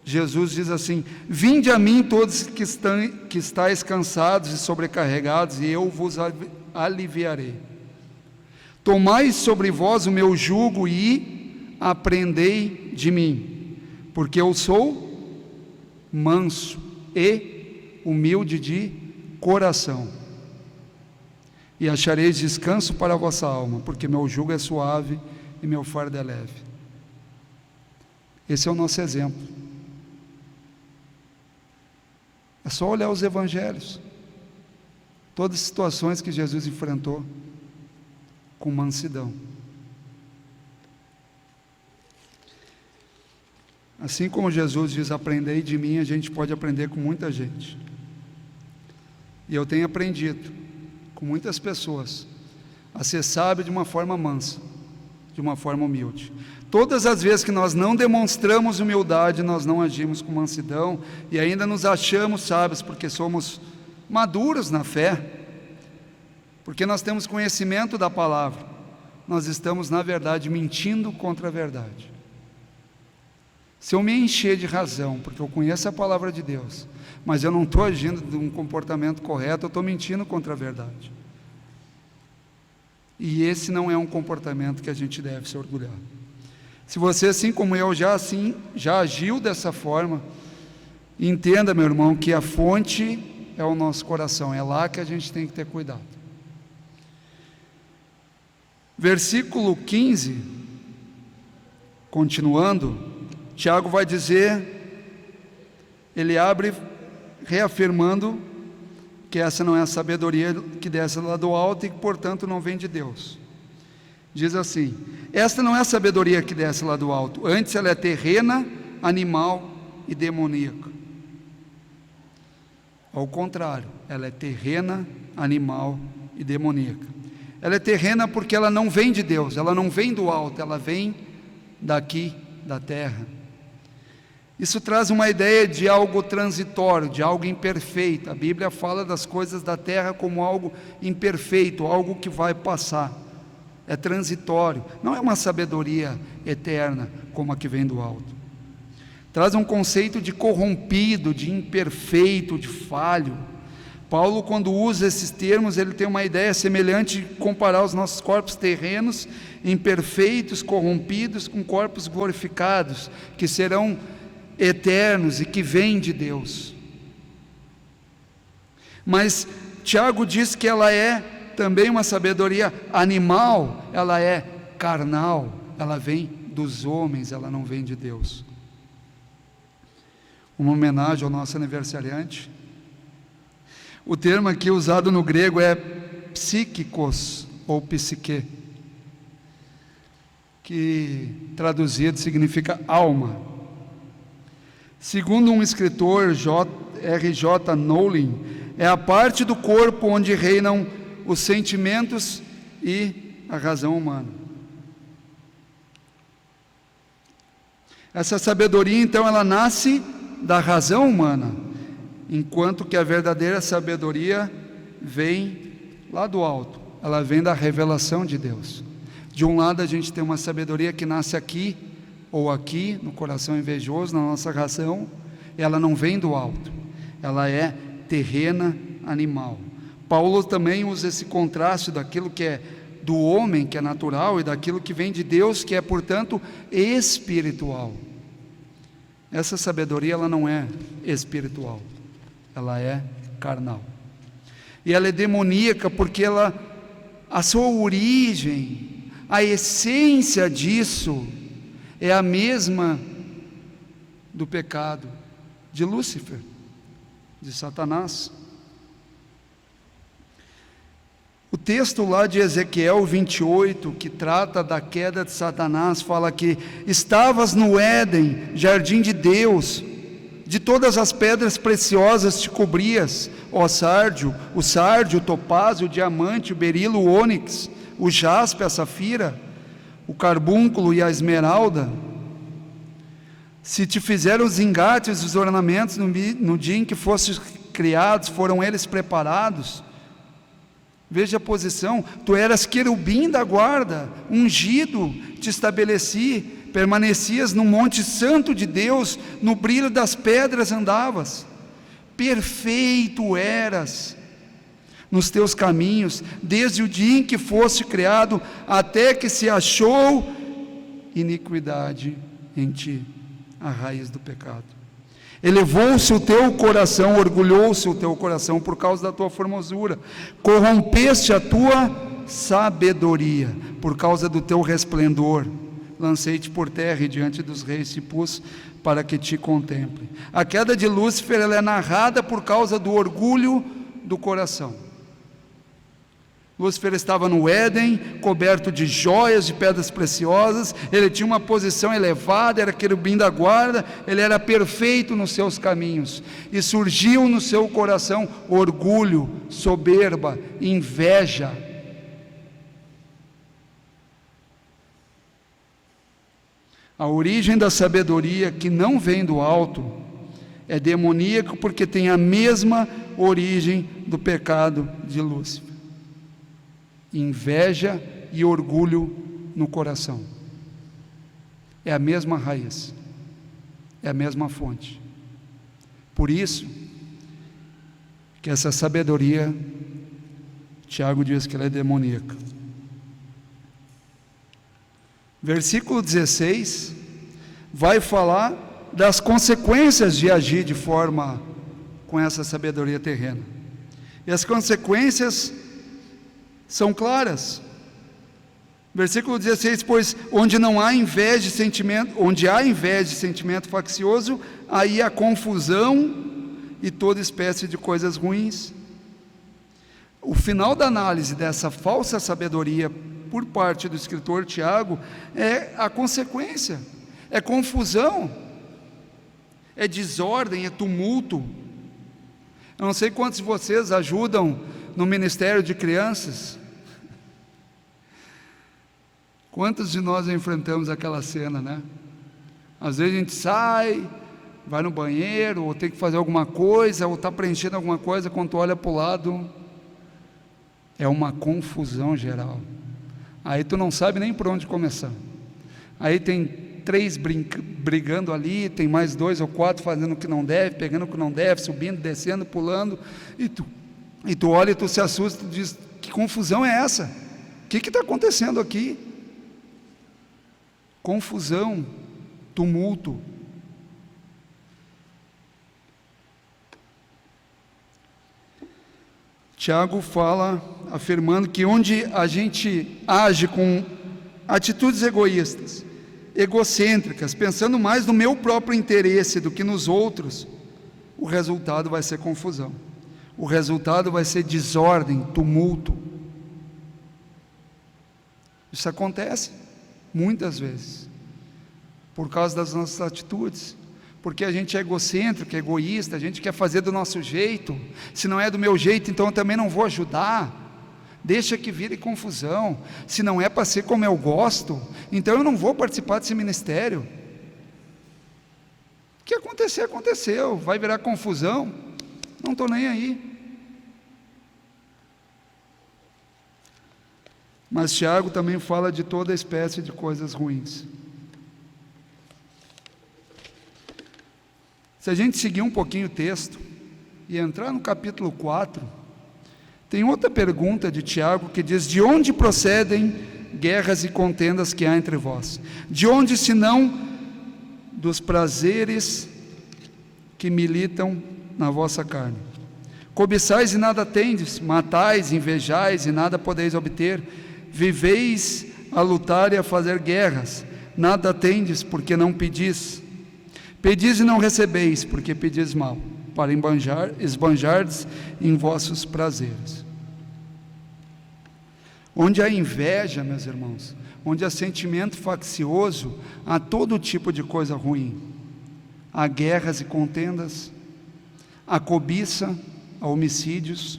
Jesus diz assim, vinde a mim todos que estáis cansados e sobrecarregados, e eu vos aliviarei. Tomai sobre vós o meu jugo e aprendei de mim, porque eu sou manso e humilde de coração. e achareis descanso para a vossa alma, porque meu jugo é suave e meu fardo é leve. Esse é o nosso exemplo. É só olhar os evangelhos, todas as situações que Jesus enfrentou com mansidão. Assim como Jesus diz, aprendei de mim, a gente pode aprender com muita gente. E eu tenho aprendido com muitas pessoas a ser sábio de uma forma mansa, de uma forma humilde. Todas as vezes que nós não demonstramos humildade, nós não agimos com mansidão e ainda nos achamos sábios porque somos maduros na fé, porque nós temos conhecimento da palavra, nós estamos na verdade mentindo contra a verdade. Se eu me encher de razão, porque eu conheço a palavra de Deus, mas eu não estou agindo de um comportamento correto, eu estou mentindo contra a verdade. E esse não é um comportamento que a gente deve se orgulhar. Se você, assim como eu, já agiu dessa forma, entenda, meu irmão, que a fonte é o nosso coração, é lá que a gente tem que ter cuidado. Versículo 15, continuando, Tiago vai dizer, ele abre reafirmando que essa não é a sabedoria que desce lá do alto e que, portanto, não vem de Deus. Diz assim: esta não é a sabedoria que desce lá do alto, antes ela é terrena, animal e demoníaca. Ao contrário, ela é terrena, animal e demoníaca. Ela é terrena porque ela não vem de Deus, ela não vem do alto, ela vem daqui, da terra. Isso traz uma ideia de algo transitório, de algo imperfeito. A Bíblia fala das coisas da terra como algo imperfeito, algo que vai passar. É transitório, não é uma sabedoria eterna como a que vem do alto. Traz um conceito de corrompido, de imperfeito, de falho. Paulo, quando usa esses termos, ele tem uma ideia semelhante de comparar os nossos corpos terrenos, imperfeitos, corrompidos, com corpos glorificados, que serão eternos e que vêm de Deus. Mas Tiago diz que ela é também uma sabedoria animal, ela é carnal, ela vem dos homens, ela não vem de Deus. Uma homenagem ao nosso aniversariante. O termo aqui usado no grego é psíquicos ou psique, que traduzido significa alma. Segundo um escritor, R.J. Nowlin, é a parte do corpo onde reinam os sentimentos e a razão humana. Essa sabedoria, então, ela nasce da razão humana, enquanto que a verdadeira sabedoria vem lá do alto, ela vem da revelação de Deus. De um lado a gente tem uma sabedoria que nasce aqui, ou aqui, no coração invejoso, na nossa razão, ela não vem do alto, ela é terrena, animal. Paulo também usa esse contraste daquilo que é do homem, que é natural, e daquilo que vem de Deus, que é, portanto, espiritual. Essa sabedoria, ela não é espiritual, ela é carnal. E ela é demoníaca porque a sua origem, a essência disso, é a mesma do pecado de Lúcifer, de Satanás. O texto lá de Ezequiel 28, que trata da queda de Satanás, fala que estavas no Éden, jardim de Deus, de todas as pedras preciosas te cobrias, ó sárdio, o topázio, o diamante, o berilo, o ônix, o jaspe, a safira, o carbúnculo e a esmeralda. Se te fizeram os engates, os ornamentos no dia em que fostes criados, foram eles preparados. Veja a posição, tu eras querubim da guarda, ungido, te estabeleci, permanecias no monte santo de Deus, no brilho das pedras andavas, perfeito eras nos teus caminhos, desde o dia em que foste criado, até que se achou iniquidade em ti, a raiz do pecado. Elevou-se o teu coração, orgulhou-se o teu coração por causa da tua formosura. Corrompeste a tua sabedoria por causa do teu resplendor. Lancei-te por terra e diante dos reis te pus para que te contemple. A queda de Lúcifer, ela é narrada por causa do orgulho do coração. Lúcifer estava no Éden, coberto de joias, de pedras preciosas, ele tinha uma posição elevada, era querubim da guarda, ele era perfeito nos seus caminhos, e surgiu no seu coração orgulho, soberba, inveja. A origem da sabedoria, que não vem do alto, é demoníaco, porque tem a mesma origem do pecado de Lúcifer. Inveja e orgulho no coração. É a mesma raiz, é a mesma fonte. Por isso que essa sabedoria, Tiago diz que ela é demoníaca. Versículo 16 vai falar das consequências de agir de forma com essa sabedoria terrena. E as consequências são claras. Versículo 16: pois onde há inveja de sentimento faccioso, aí há confusão e toda espécie de coisas ruins. O final da análise dessa falsa sabedoria por parte do escritor Tiago é a consequência, é confusão, é desordem, é tumulto. Eu não sei quantos de vocês ajudam no ministério de crianças. Quantos de nós enfrentamos aquela cena, né? Às vezes a gente sai, vai no banheiro, ou tem que fazer alguma coisa, ou está preenchendo alguma coisa, quando tu olha para o lado, é uma confusão geral. Aí tu não sabe nem por onde começar. Aí tem 3 brigando ali, tem mais 2 ou 4 fazendo o que não deve, pegando o que não deve, subindo, descendo, pulando, e tu olha e tu se assusta, tu diz: que confusão é essa? O que está acontecendo aqui? Confusão, tumulto. Tiago fala, afirmando que onde a gente age com atitudes egoístas, egocêntricas, pensando mais no meu próprio interesse do que nos outros, o resultado vai ser confusão, o resultado vai ser desordem, tumulto. Isso acontece muitas vezes por causa das nossas atitudes, porque a gente é egocêntrico, é egoísta, a gente quer fazer do nosso jeito. Se não é do meu jeito, então eu também não vou ajudar, deixa que vire confusão. Se não é para ser como eu gosto, então eu não vou participar desse ministério. O que acontecer, aconteceu. Vai virar confusão, não estou nem aí. Mas Tiago também fala de toda espécie de coisas ruins. Se a gente seguir um pouquinho o texto e entrar no capítulo 4, tem outra pergunta de Tiago que diz: de onde procedem guerras e contendas que há entre vós? De onde, senão dos prazeres que militam na vossa carne? Cobiçais e nada tendes, matais, invejais e nada podeis obter, viveis a lutar e a fazer guerras, nada tendes porque não pedis. Pedis e não recebeis, porque pedis mal, para esbanjardes em vossos prazeres. Onde há inveja, meus irmãos, onde há sentimento faccioso, há todo tipo de coisa ruim. Há guerras e contendas, há cobiça, há homicídios,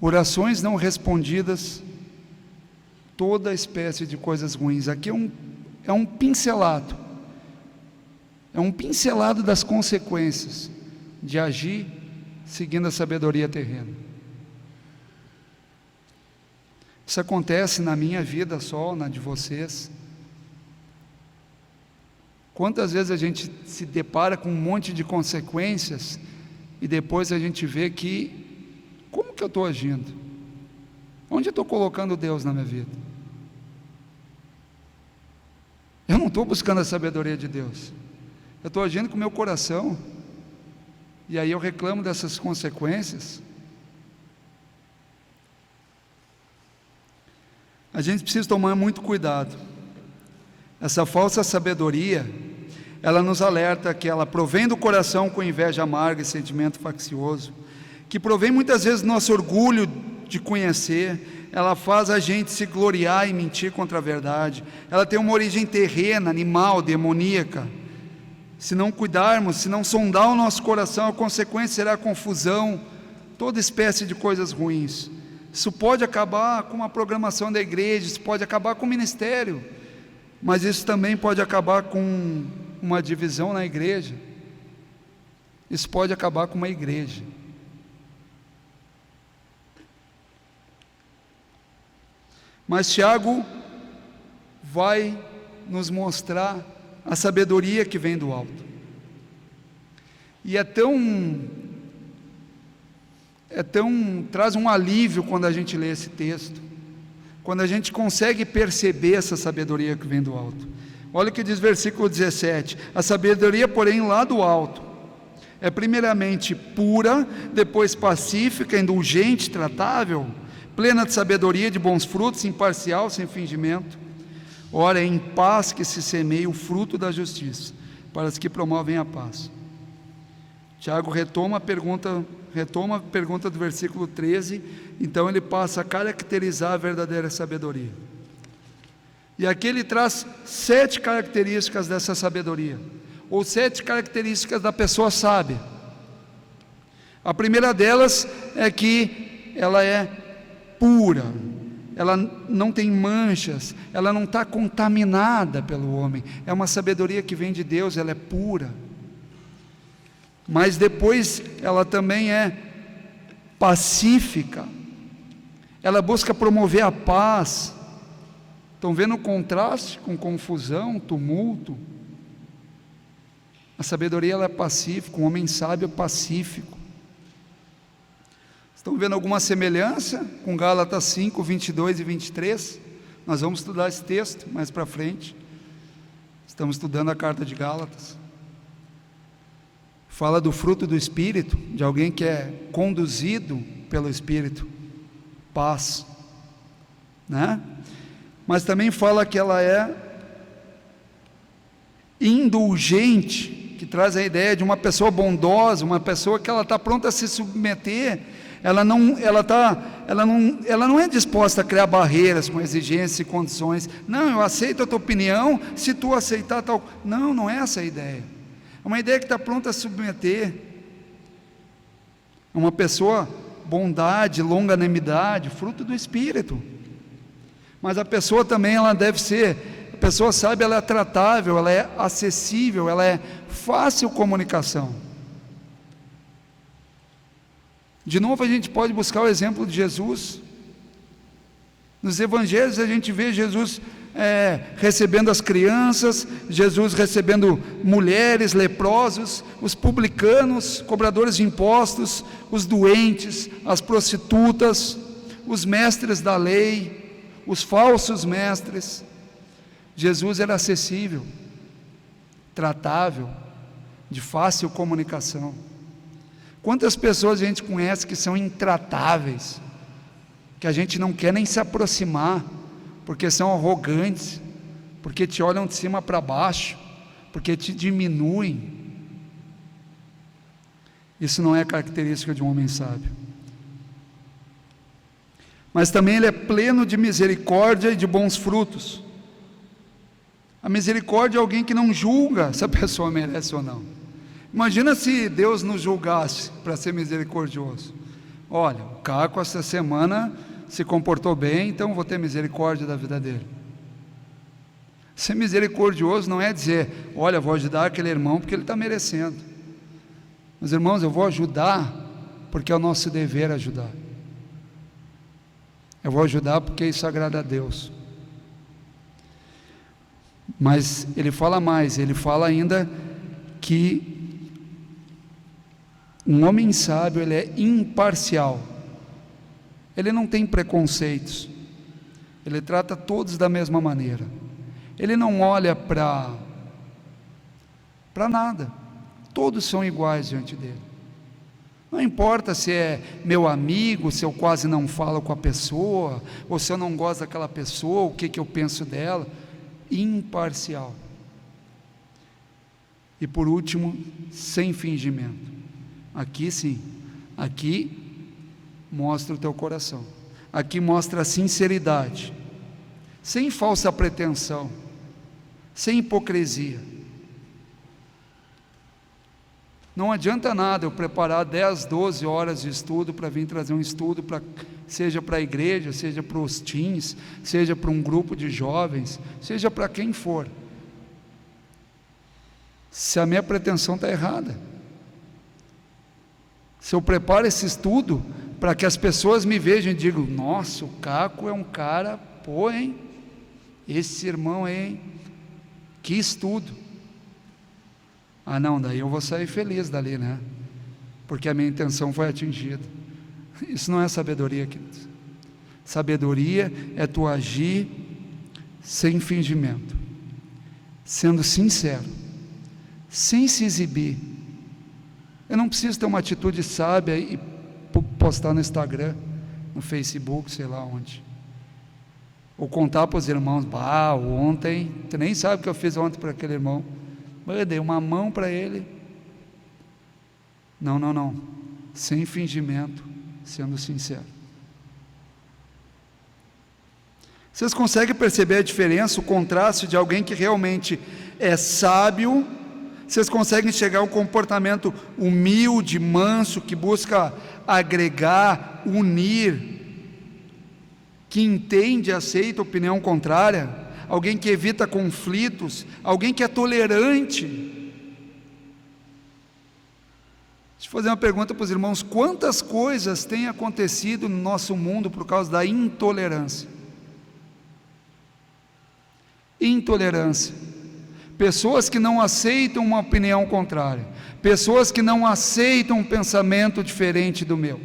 orações não respondidas, toda espécie de coisas ruins. Aqui é um pincelado. É um pincelado das consequências de agir seguindo a sabedoria terrena. Isso acontece na minha vida só, na de vocês. Quantas vezes a gente se depara com um monte de consequências e depois a gente vê que, como que eu estou agindo? Onde eu estou colocando Deus na minha vida? Eu não estou buscando a sabedoria de Deus. Eu estou agindo com o meu coração, e aí eu reclamo dessas consequências. A gente precisa tomar muito cuidado. Essa falsa sabedoria, ela nos alerta que ela provém do coração com inveja amarga e sentimento faccioso, que provém muitas vezes do nosso orgulho de conhecer. Ela faz a gente se gloriar e mentir contra a verdade. Ela tem uma origem terrena, animal, demoníaca. Se não cuidarmos, se não sondar o nosso coração, a consequência será a confusão, toda espécie de coisas ruins. Isso pode acabar com a programação da igreja, isso pode acabar com o ministério, mas isso também pode acabar com uma divisão na igreja. Isso pode acabar com uma igreja. Mas Tiago vai nos mostrar a sabedoria que vem do alto. E traz um alívio quando a gente lê esse texto, quando a gente consegue perceber essa sabedoria que vem do alto. Olha o que diz versículo 17: a sabedoria, porém, lá do alto, é primeiramente pura, depois pacífica, indulgente, tratável, plena de sabedoria, de bons frutos, imparcial, sem fingimento. Ora, é em paz que se semeia o fruto da justiça, para os que promovem a paz. Tiago retoma a pergunta do versículo 13, então ele passa a caracterizar a verdadeira sabedoria. E aqui ele traz 7 características dessa sabedoria, ou 7 características da pessoa sábia. A primeira delas é que ela é pura, ela não tem manchas, ela não está contaminada pelo homem. É uma sabedoria que vem de Deus, ela é pura. Mas depois ela também é pacífica, ela busca promover a paz. Estão vendo o contraste com confusão, tumulto? A sabedoria, ela é pacífica, um homem sábio é pacífico. Estão vendo alguma semelhança com Gálatas 5, 22 e 23? Nós vamos estudar esse texto mais para frente. Estamos estudando a carta de Gálatas. Fala do fruto do Espírito, de alguém que é conduzido pelo Espírito. Paz, né? Mas também fala que ela é indulgente, que traz a ideia de uma pessoa bondosa, uma pessoa que ela está pronta a se submeter. Ela não é disposta a criar barreiras com exigências e condições. Não, eu aceito a tua opinião, se tu aceitar tal. Não, não é essa a ideia. É uma ideia que está pronta a submeter. É uma pessoa, bondade, longanimidade, fruto do Espírito. Mas a pessoa também, ela deve ser, a pessoa sábia, ela é tratável, ela é acessível, ela é fácil comunicação. De novo a gente pode buscar o exemplo de Jesus. Nos evangelhos a gente vê Jesus recebendo as crianças, Jesus recebendo mulheres, leprosos, os publicanos, cobradores de impostos, os doentes, as prostitutas, os mestres da lei, os falsos mestres. Jesus era acessível, tratável, de fácil comunicação. Quantas pessoas a gente conhece que são intratáveis, que a gente não quer nem se aproximar, porque são arrogantes, porque te olham de cima para baixo, porque te diminuem. Isso não é característica de um homem sábio. Mas também ele é pleno de misericórdia e de bons frutos. A misericórdia é alguém que não julga se a pessoa merece ou não. Imagina se Deus nos julgasse para ser misericordioso. Olha, o Caco essa semana se comportou bem, então vou ter misericórdia da vida dele. Ser misericordioso não é dizer, olha, vou ajudar aquele irmão porque ele está merecendo. Mas irmãos, eu vou ajudar porque é o nosso dever ajudar. Eu vou ajudar porque isso agrada a Deus. Mas ele fala mais, ele fala ainda que um homem sábio, ele é imparcial, ele não tem preconceitos, ele trata todos da mesma maneira, ele não olha para nada, todos são iguais diante dele. Não importa se é meu amigo, se eu quase não falo com a pessoa, ou se eu não gosto daquela pessoa, o que eu penso dela. Imparcial. E por último, sem fingimento. Aqui sim, aqui mostra o teu coração. Aqui mostra a sinceridade, sem falsa pretensão, sem hipocrisia. Não adianta nada eu preparar 10, 12 horas de estudo para vir trazer um estudo, seja para a igreja, seja para os teens, seja para um grupo de jovens, seja para quem for, se a minha pretensão está errada. Se eu preparo esse estudo para que as pessoas me vejam e digam: nossa, o Caco é um cara, pô, hein? Esse irmão, hein? Que estudo. Ah não, daí eu vou sair feliz dali, né? Porque a minha intenção foi atingida. Isso não é sabedoria, queridos. Sabedoria é tu agir sem fingimento, sendo sincero, sem se exibir. Eu não preciso ter uma atitude sábia e postar no Instagram, no Facebook, sei lá onde, ou contar para os irmãos: ontem, tu nem sabe o que eu fiz ontem para aquele irmão, eu dei uma mão para ele. Não, sem fingimento, sendo sincero. Vocês conseguem perceber a diferença, o contraste de alguém que realmente é sábio? Vocês conseguem enxergar um comportamento humilde, manso, que busca agregar, unir, que entende e aceita a opinião contrária? Alguém que evita conflitos, alguém que é tolerante. Deixa eu fazer uma pergunta para os irmãos: quantas coisas têm acontecido no nosso mundo por causa da intolerância? Intolerância. Pessoas que não aceitam uma opinião contrária, pessoas que não aceitam um pensamento diferente do meu,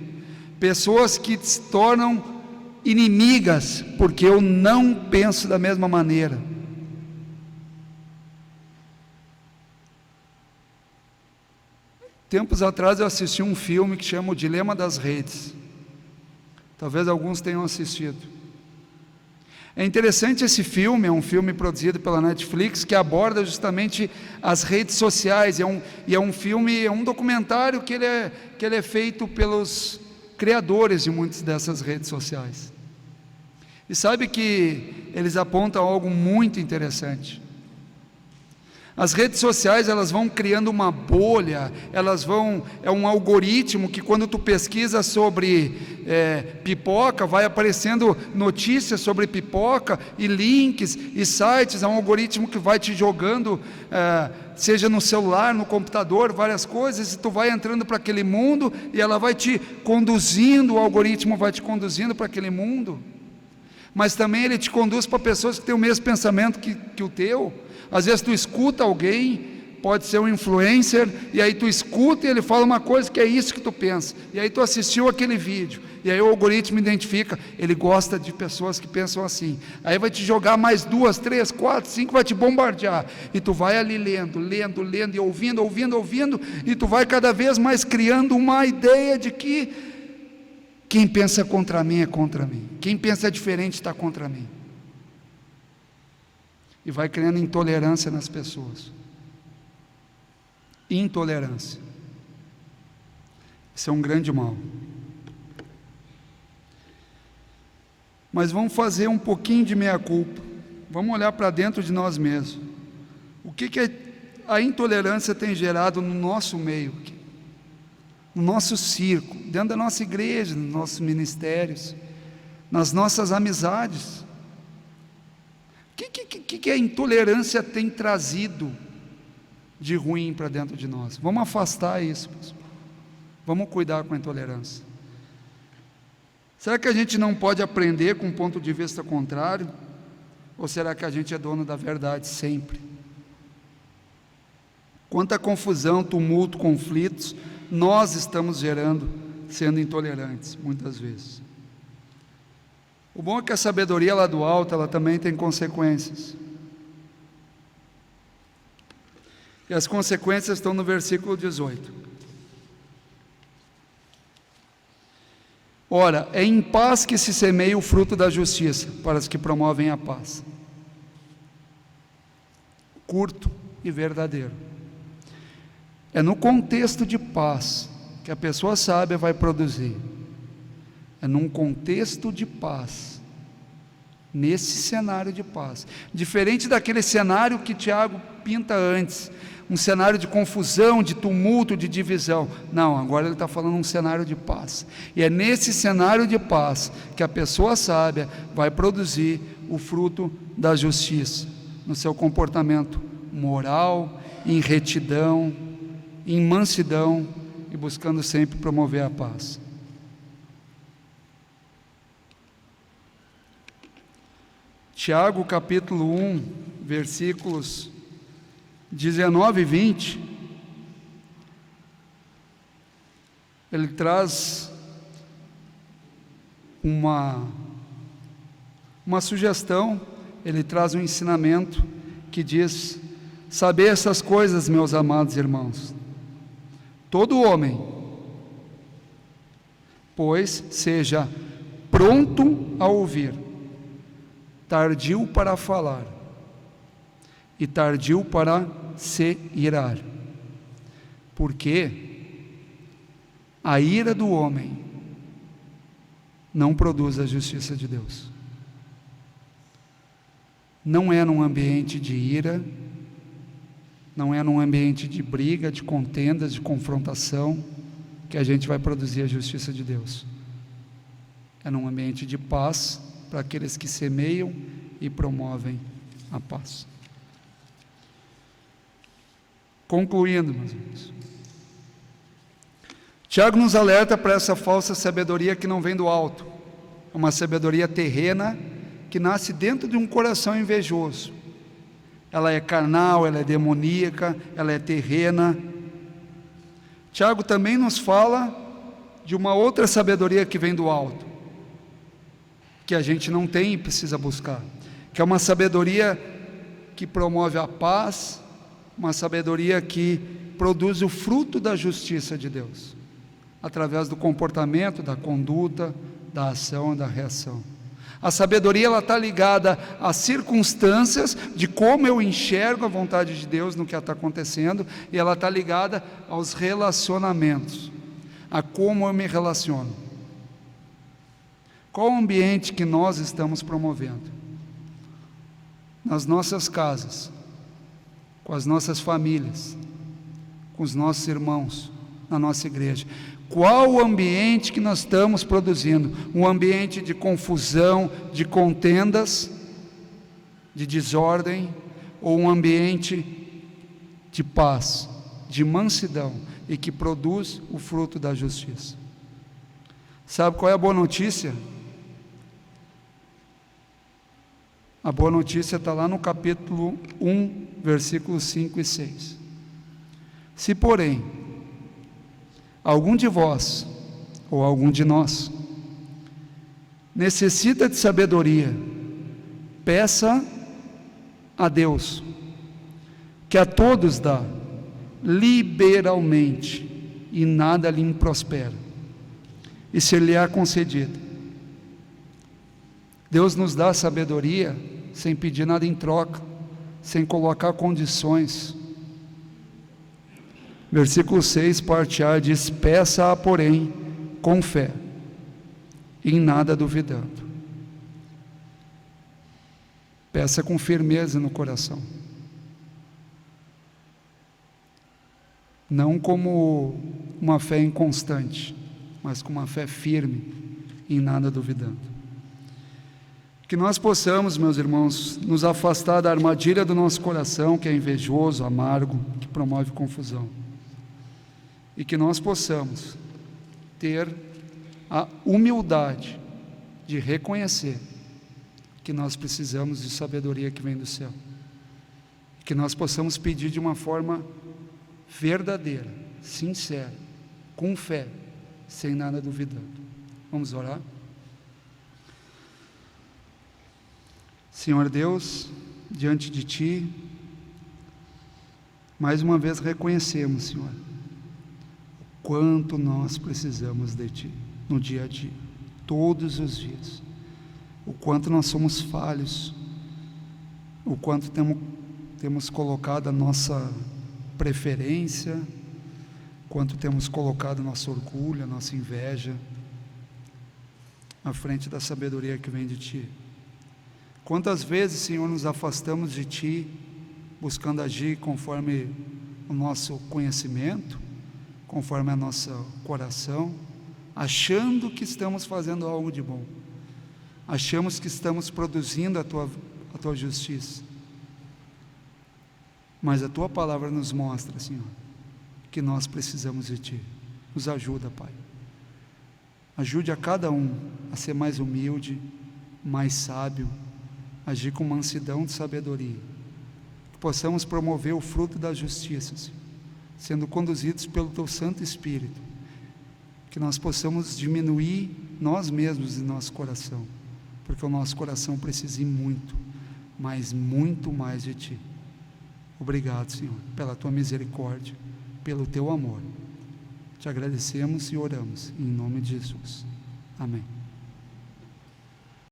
pessoas que se tornam inimigas porque eu não penso da mesma maneira. Tempos atrás eu assisti um filme que chama O Dilema das Redes. Talvez alguns tenham assistido. É interessante esse filme, é um filme produzido pela Netflix, que aborda justamente as redes sociais. É um filme, é um documentário que ele é feito pelos criadores de muitas dessas redes sociais. E sabe que eles apontam algo muito interessante. As redes sociais, elas vão criando uma bolha, é um algoritmo que quando tu pesquisa sobre pipoca, vai aparecendo notícias sobre pipoca, e links, e sites. É um algoritmo que vai te jogando, seja no celular, no computador, várias coisas, e tu vai entrando para aquele mundo, e ela vai te conduzindo, o algoritmo vai te conduzindo para aquele mundo. Mas também ele te conduz para pessoas que têm o mesmo pensamento que o teu. Às vezes tu escuta alguém, pode ser um influencer, e aí tu escuta e ele fala uma coisa que é isso que tu pensa, e aí tu assistiu aquele vídeo, e aí o algoritmo identifica, ele gosta de pessoas que pensam assim, aí vai te jogar mais 2, 3, 4, 5, vai te bombardear, e tu vai ali lendo, e ouvindo, e tu vai cada vez mais criando uma ideia de que quem pensa contra mim é contra mim, quem pensa diferente está contra mim. E vai criando intolerância nas pessoas. Intolerância. Isso é um grande mal. Mas vamos fazer um pouquinho de meia-culpa. Vamos olhar para dentro de nós mesmos. O que a intolerância tem gerado no nosso meio, no nosso círculo, dentro da nossa igreja, nos nossos ministérios, nas nossas amizades? O que a intolerância tem trazido de ruim para dentro de nós? Vamos afastar isso, pessoal. Vamos cuidar com a intolerância. Será que a gente não pode aprender com um ponto de vista contrário? Ou será que a gente é dono da verdade sempre? Quanta confusão, tumulto, conflitos nós estamos gerando sendo intolerantes, muitas vezes. O bom é que a sabedoria lá do alto, ela também tem consequências. E as consequências estão no versículo 18. Ora, é em paz que se semeia o fruto da justiça, para os que promovem a paz. Curto e verdadeiro. É no contexto de paz que a pessoa sábia vai produzir. É num contexto de paz, nesse cenário de paz, diferente daquele cenário que Tiago pinta antes, um cenário de confusão, de tumulto, de divisão. Não, agora ele está falando um cenário de paz, e é nesse cenário de paz que a pessoa sábia vai produzir o fruto da justiça, no seu comportamento moral, em retidão, em mansidão, e buscando sempre promover a paz. Tiago capítulo 1, versículos 19 e 20, ele traz uma sugestão, ele traz um ensinamento que diz: saber essas coisas, meus amados irmãos, todo homem, pois, seja pronto a ouvir, tardio para falar e tardio para se irar, porque a ira do homem não produz a justiça de Deus. Não é num ambiente de ira, não é num ambiente de briga, de contendas, de confrontação, que a gente vai produzir a justiça de Deus. É num ambiente de paz, para aqueles que semeiam e promovem a paz. Concluindo, meus irmãos, Tiago nos alerta para essa falsa sabedoria que não vem do alto, é uma sabedoria terrena que nasce dentro de um coração invejoso. Ela é carnal, ela é demoníaca, ela é terrena. Tiago também nos fala de uma outra sabedoria que vem do alto, que a gente não tem e precisa buscar, que é uma sabedoria que promove a paz, uma sabedoria que produz o fruto da justiça de Deus, através do comportamento, da conduta, da ação e da reação. A sabedoria, ela está ligada às circunstâncias de como eu enxergo a vontade de Deus no que está acontecendo, e ela está ligada aos relacionamentos, a como eu me relaciono. Qual o ambiente que nós estamos promovendo? Nas nossas casas, com as nossas famílias, com os nossos irmãos, na nossa igreja. Qual o ambiente que nós estamos produzindo? Um ambiente de confusão, de contendas, de desordem, ou um ambiente de paz, de mansidão, e que produz o fruto da justiça? Sabe qual é a boa notícia? A boa notícia está lá no capítulo 1, versículos 5 e 6. Se, porém, algum de vós, ou algum de nós, necessita de sabedoria, peça a Deus, que a todos dá, liberalmente, e nada lhe improspera, e ser-lhe-á concedido. Deus nos dá sabedoria sem pedir nada em troca, sem colocar condições. Versículo 6, parte A, diz: peça-a, porém, com fé, em nada duvidando. Peça com firmeza no coração, não como uma fé inconstante, mas com uma fé firme, em nada duvidando. Que nós possamos, meus irmãos, nos afastar da armadilha do nosso coração, que é invejoso, amargo, que promove confusão, e que nós possamos ter a humildade de reconhecer que nós precisamos de sabedoria que vem do céu, que nós possamos pedir de uma forma verdadeira, sincera, com fé, sem nada duvidando. Vamos orar? Senhor Deus, diante de Ti, mais uma vez reconhecemos, Senhor, o quanto nós precisamos de Ti no dia a dia. todos os dias. O quanto nós somos falhos, o quanto temos colocado a nossa preferência, quanto temos colocado nosso orgulho, a nossa inveja à frente da sabedoria que vem de Ti. Quantas vezes, Senhor, nos afastamos de Ti, buscando agir conforme o nosso conhecimento, conforme a nosso coração, achando que estamos fazendo algo de bom, achamos que estamos produzindo a Tua justiça, mas a Tua palavra nos mostra, Senhor, que nós precisamos de Ti. Nos ajuda, Pai. Ajude a cada um a ser mais humilde, mais sábio, agir com mansidão de sabedoria, que possamos promover o fruto da justiça, Senhor, sendo conduzidos pelo Teu Santo Espírito, que nós possamos diminuir nós mesmos em nosso coração, porque o nosso coração precisa ir muito, mas muito mais de Ti. Obrigado, Senhor, pela Tua misericórdia, pelo Teu amor. Te agradecemos e oramos, em nome de Jesus. Amém.